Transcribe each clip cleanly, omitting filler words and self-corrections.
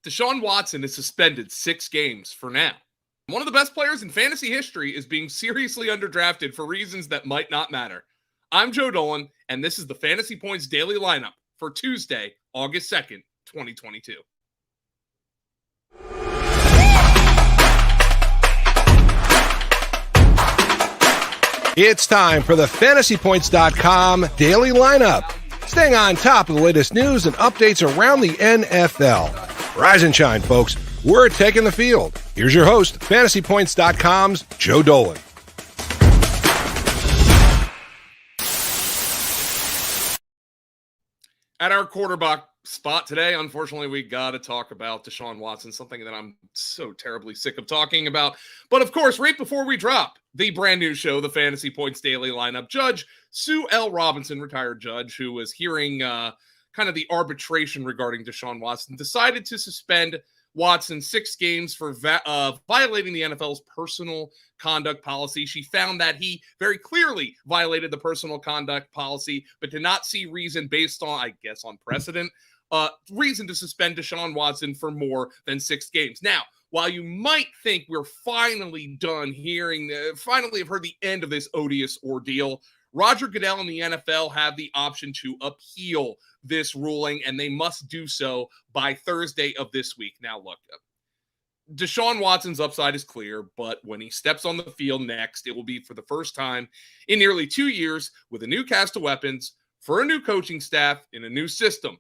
Deshaun Watson is suspended 6 games for now. One of the best players in fantasy history is being seriously underdrafted for reasons that might not matter. I'm Joe Dolan, and this is the Fantasy Points Daily Lineup for Tuesday, August 2nd, 2022. It's time for the FantasyPoints.com Daily Lineup. Staying on top of the latest news and updates around the NFL. Rise and shine, folks. We're taking the field. Here's your host, FantasyPoints.com's Joe Dolan. At our quarterback spot today, unfortunately, we got to talk about Deshaun Watson, something that I'm so terribly sick of talking about. But of course, right before we drop the brand new show, the Fantasy Points Daily Lineup, Judge Sue L. Robinson, retired judge, who was hearing kind of the arbitration regarding Deshaun Watson, decided to suspend Watson 6 games for violating the NFL's personal conduct policy. She found that he very clearly violated the personal conduct policy, but did not see reason based on, I guess, on precedent, reason to suspend Deshaun Watson for more than 6 games. Now, while you might think we're finally done hearing, finally have heard the end of this odious ordeal, Roger Goodell and the NFL have the option to appeal this ruling, and they must do so by Thursday of this week. Now, look, Deshaun Watson's upside is clear, but when he steps on the field next, it will be for the first time in nearly 2 years with a new cast of weapons, for a new coaching staff, in a new system.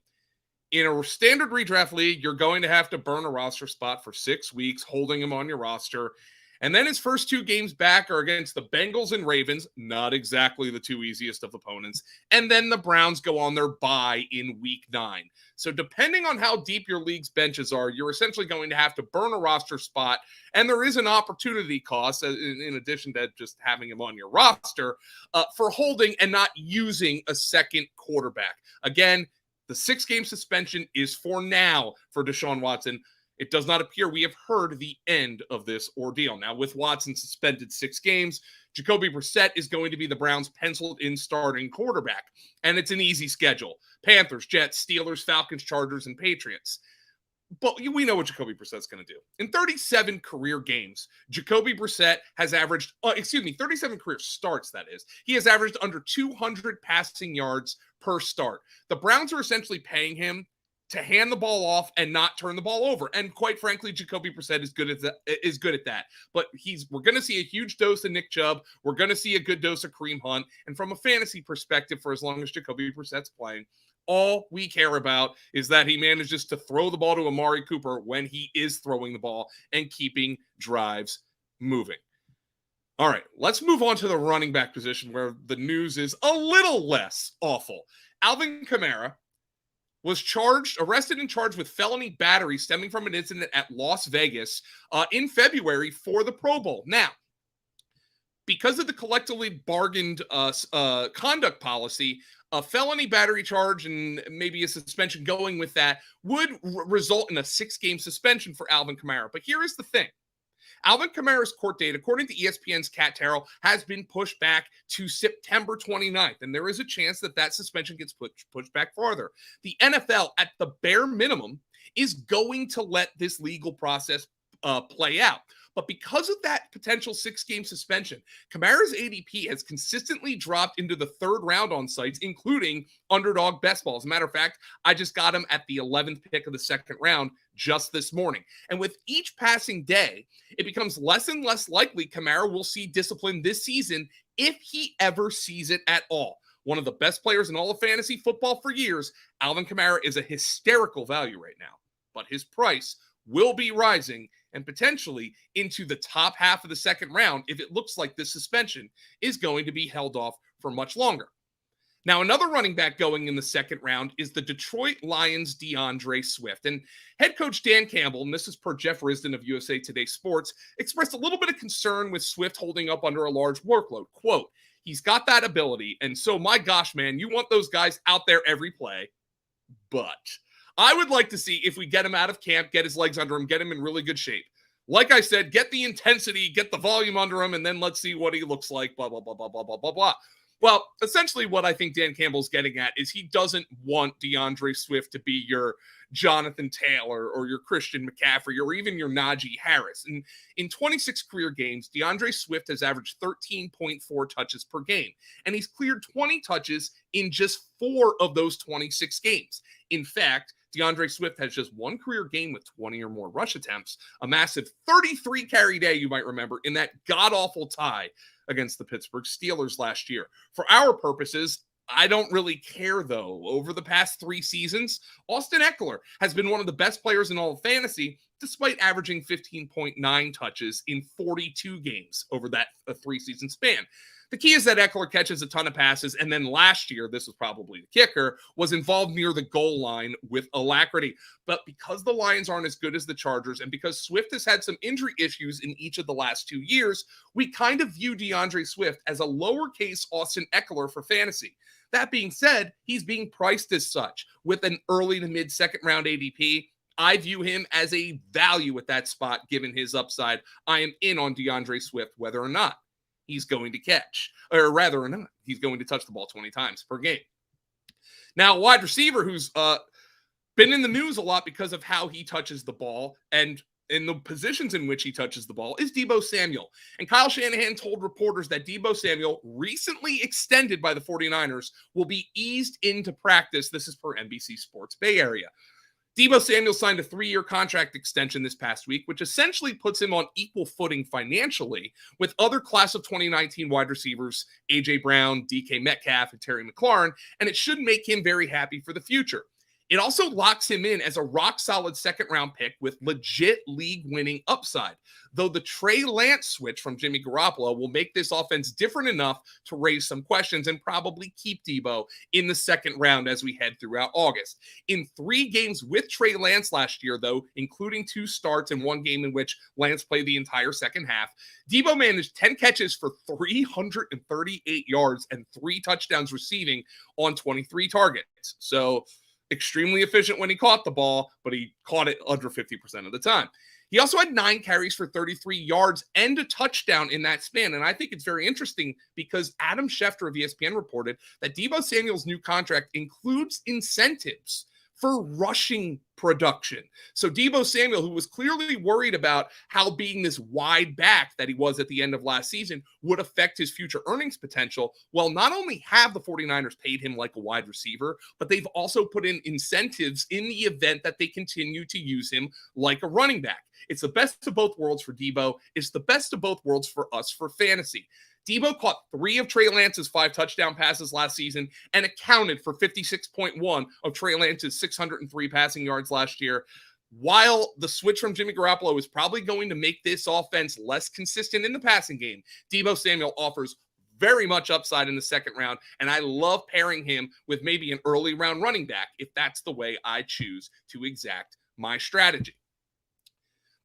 In a standard redraft league, you're going to have to burn a roster spot for 6 weeks, holding him on your roster. And then his first 2 games back are against the Bengals and Ravens, not exactly the 2 easiest of opponents. And then the Browns go on their bye in week 9. So depending on how deep your league's benches are, you're essentially going to have to burn a roster spot. And there is an opportunity cost, in addition to just having him on your roster, for holding and not using a second quarterback. Again, the 6-game suspension is for now for Deshaun Watson. It does not appear we have heard the end of this ordeal. Now, with Watson suspended 6 games, Jacoby Brissett is going to be the Browns' penciled-in starting quarterback. And it's an easy schedule. Panthers, Jets, Steelers, Falcons, Chargers, and Patriots. But we know what Jacoby Brissett's going to do. In 37 career games, Jacoby Brissett has averaged, 37 career starts, that is. He has averaged under 200 passing yards per start. The Browns are essentially paying him to hand the ball off and not turn the ball over. And quite frankly, Jacoby Brissett is good at that. But we're going to see a huge dose of Nick Chubb. We're going to see a good dose of Kareem Hunt. And from a fantasy perspective, for as long as Jacoby Brissett's playing, all we care about is that he manages to throw the ball to Amari Cooper when he is throwing the ball and keeping drives moving. All right, let's move on to the running back position where the news is a little less awful. Alvin Kamara was arrested and charged with felony battery stemming from an incident at Las Vegas in February for the Pro Bowl. Now, because of the collectively bargained conduct policy, a felony battery charge and maybe a suspension going with that would result in a 6-game suspension for Alvin Kamara. But here is the thing. Alvin Kamara's court date, according to ESPN's Kat Terrell, has been pushed back to September 29th, and there is a chance that suspension gets pushed back farther. The NFL, at the bare minimum, is going to let this legal process play out. But because of that potential 6-game suspension, Kamara's ADP has consistently dropped into the 3rd round on sites, including Underdog Best Ball. As a matter of fact, I just got him at the 11th pick of the 2nd round just this morning. And with each passing day, it becomes less and less likely Kamara will see discipline this season if he ever sees it at all. One of the best players in all of fantasy football for years, Alvin Kamara is a hysterical value right now. But his price will be rising and potentially into the top half of the 2nd round if it looks like this suspension is going to be held off for much longer. Now, another running back going in the 2nd round is the Detroit Lions' DAndre Swift. And head coach Dan Campbell, and this is per Jeff Risdon of USA Today Sports, expressed a little bit of concern with Swift holding up under a large workload. Quote, he's got that ability, and so my gosh, man, you want those guys out there every play. But I would like to see if we get him out of camp, get his legs under him, get him in really good shape. Like I said, get the intensity, get the volume under him, and then let's see what he looks like, blah, blah, blah, blah, blah, blah, blah, blah. Well, essentially what I think Dan Campbell's getting at is he doesn't want DeAndre Swift to be your Jonathan Taylor or your Christian McCaffrey or even your Najee Harris. And in 26 career games, DeAndre Swift has averaged 13.4 touches per game, and he's cleared 20 touches in just 4 of those 26 games. In fact, DeAndre Swift has just one career game with 20 or more rush attempts, a massive 33 carry day, you might remember, in that god-awful tie against the Pittsburgh Steelers last year. For our purposes, I don't really care, though. Over the past 3 seasons, Austin Eckler has been one of the best players in all of fantasy, despite averaging 15.9 touches in 42 games over that 3-season span. The key is that Eckler catches a ton of passes, and then last year, this was probably the kicker, was involved near the goal line with alacrity. But because the Lions aren't as good as the Chargers, and because Swift has had some injury issues in each of the last 2 years, we kind of view DeAndre Swift as a lowercase Austin Eckler for fantasy. That being said, he's being priced as such. With an early to mid-second round ADP, I view him as a value at that spot given his upside. I am in on DeAndre Swift whether or not he's going to catch, or rather or not, he's going to touch the ball 20 times per game. Now, wide receiver who's been in the news a lot because of how he touches the ball and in the positions in which he touches the ball is Deebo Samuel. And Kyle Shanahan told reporters that Deebo Samuel, recently extended by the 49ers, will be eased into practice. This is per NBC Sports Bay Area. Deebo Samuel signed a 3-year contract extension this past week, which essentially puts him on equal footing financially with other class of 2019 wide receivers, A.J. Brown, DK Metcalf, and Terry McLaurin, and it should make him very happy for the future. It also locks him in as a rock-solid second-round pick with legit league-winning upside, though the Trey Lance switch from Jimmy Garoppolo will make this offense different enough to raise some questions and probably keep Deebo in the second round as we head throughout August. In 3 games with Trey Lance last year, though, including 2 starts and 1 game in which Lance played the entire second half, Deebo managed 10 catches for 338 yards and 3 touchdowns receiving on 23 targets. So extremely efficient when he caught the ball, but he caught it under 50% of the time. He also had 9 carries for 33 yards and a touchdown in that span. And I think it's very interesting because Adam Schefter of ESPN reported that Deebo Samuel's new contract includes incentives for rushing production. So Deebo Samuel, who was clearly worried about how being this wide back that he was at the end of last season would affect his future earnings potential, well, not only have the 49ers paid him like a wide receiver, but they've also put in incentives in the event that they continue to use him like a running back. It's the best of both worlds for Deebo. It's the best of both worlds for us for fantasy. Deebo caught 3 of Trey Lance's 5 touchdown passes last season and accounted for 56.1 of Trey Lance's 603 passing yards last year. While the switch from Jimmy Garoppolo is probably going to make this offense less consistent in the passing game, Deebo Samuel offers very much upside in the second round, and I love pairing him with maybe an early round running back if that's the way I choose to exact my strategy.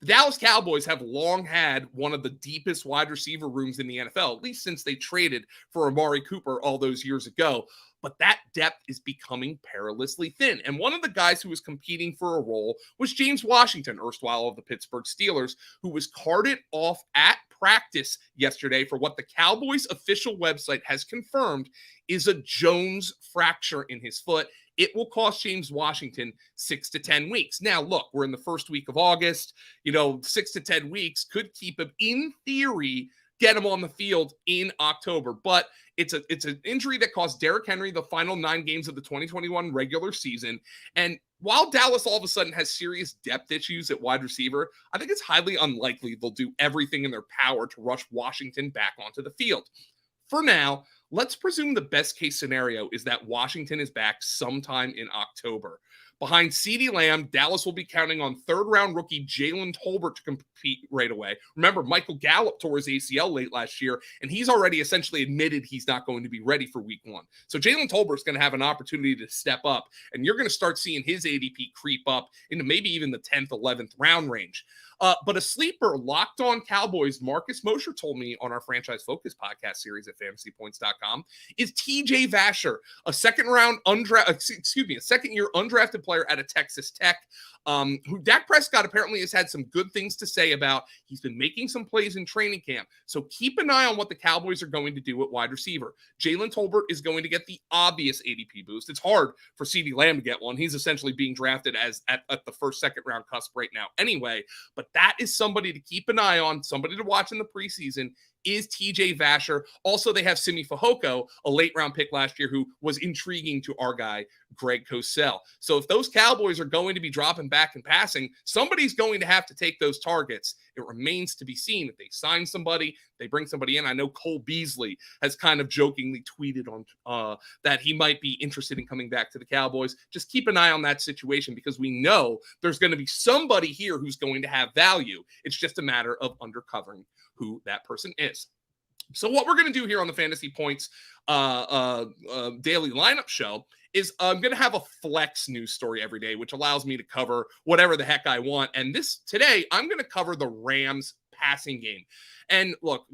The Dallas Cowboys have long had one of the deepest wide receiver rooms in the NFL, at least since they traded for Amari Cooper all those years ago. But that depth is becoming perilously thin. And one of the guys who was competing for a role was James Washington, erstwhile of the Pittsburgh Steelers, who was carted off at practice yesterday for what the Cowboys official website has confirmed is a Jones fracture in his foot. It will cost James Washington 6 to 10 weeks. Now, look, we're in the first week of August. 6 to 10 weeks could keep him, in theory, get him on the field in October. But it's an injury that cost Derrick Henry the final 9 games of the 2021 regular season. And while Dallas all of a sudden has serious depth issues at wide receiver, I think it's highly unlikely they'll do everything in their power to rush Washington back onto the field. For now, let's presume the best case scenario is that Washington is back sometime in October. Behind CeeDee Lamb, Dallas will be counting on third-round rookie Jalen Tolbert to compete right away. Remember, Michael Gallup tore his ACL late last year, and he's already essentially admitted he's not going to be ready for week 1. So Jalen Tolbert's going to have an opportunity to step up, and you're going to start seeing his ADP creep up into maybe even the 10th, 11th round range. But a sleeper, Locked On Cowboys, Marcus Mosher told me on our Franchise Focus podcast series at fantasypoints.com, is TJ Vasher, a second-year undrafted player out of Texas Tech, who Dak Prescott apparently has had some good things to say about. He's been making some plays in training camp. So keep an eye on what the Cowboys are going to do at wide receiver. Jalen Tolbert is going to get the obvious ADP boost. It's hard for CeeDee Lamb to get one. He's essentially being drafted as at the first, second round cusp right now anyway. But that is somebody to keep an eye on, somebody to watch in the preseason, is TJ Vasher. Also, they have Simi Fehoko, a late-round pick last year who was intriguing to our guy, Greg Cosell. So if those Cowboys are going to be dropping back and passing, somebody's going to have to take those targets. It remains to be seen if they sign somebody, they bring somebody in. I know Cole Beasley has kind of jokingly tweeted on that he might be interested in coming back to the Cowboys. Just keep an eye on that situation because we know there's going to be somebody here who's going to have value. It's just a matter of undercovering who that person is. So what we're going to do here on the Fantasy Points daily lineup show is I'm going to have a flex news story every day, which allows me to cover whatever the heck I want. And today, I'm going to cover the Rams passing game. And look,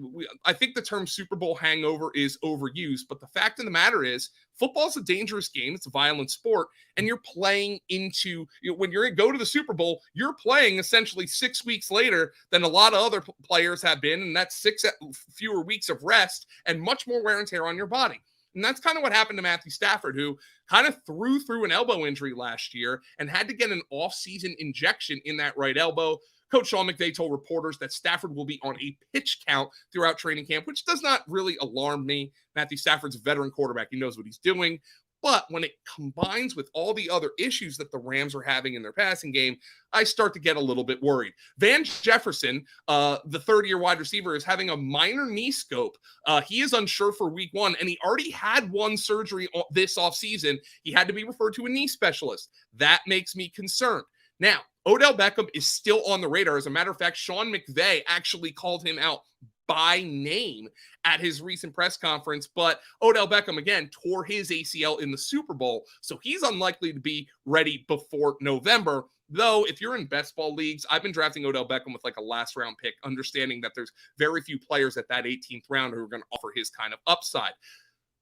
I think the term Super Bowl hangover is overused, but the fact of the matter is football's a dangerous game. It's a violent sport, and you're playing into, when you're go to the Super Bowl, you're playing essentially 6 weeks later than a lot of other players have been, and that's 6 fewer weeks of rest and much more wear and tear on your body. And that's kind of what happened to Matthew Stafford, who kind of threw an elbow injury last year and had to get an off-season injection in that right elbow. Coach Sean McVay told reporters that Stafford will be on a pitch count throughout training camp, which does not really alarm me. Matthew Stafford's a veteran quarterback. He knows what he's doing. But when it combines with all the other issues that the Rams are having in their passing game, I start to get a little bit worried. Van Jefferson, the third-year wide receiver, is having a minor knee scope. He is unsure for week 1, and he already had one surgery this offseason. He had to be referred to a knee specialist. That makes me concerned. Now, Odell Beckham is still on the radar. As a matter of fact, Sean McVay actually called him out by name at his recent press conference. But Odell Beckham, again, tore his ACL in the Super Bowl, so he's unlikely to be ready before November. Though, if you're in best ball leagues, I've been drafting Odell Beckham with like a last-round pick, understanding that there's very few players at that 18th round who are going to offer his kind of upside.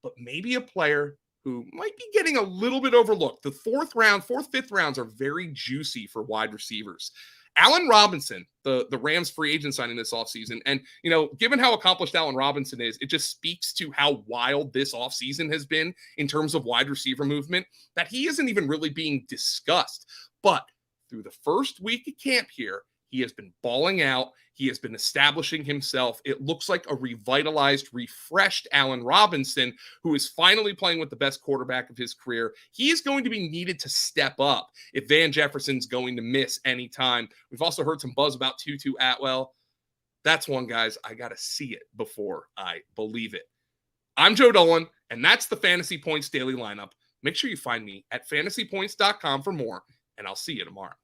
But maybe a player who might be getting a little bit overlooked. The fourth, fifth rounds are very juicy for wide receivers. Allen Robinson, the Rams free agent signing this offseason. And, given how accomplished Allen Robinson is, it just speaks to how wild this offseason has been in terms of wide receiver movement, that he isn't even really being discussed. But through the first week of camp here, he has been balling out. He has been establishing himself. It looks like a revitalized, refreshed Allen Robinson, who is finally playing with the best quarterback of his career. He is going to be needed to step up if Van Jefferson's going to miss any time. We've also heard some buzz about Tutu Atwell. That's one, guys. I got to see it before I believe it. I'm Joe Dolan, and that's the Fantasy Points Daily Lineup. Make sure you find me at fantasypoints.com for more, and I'll see you tomorrow.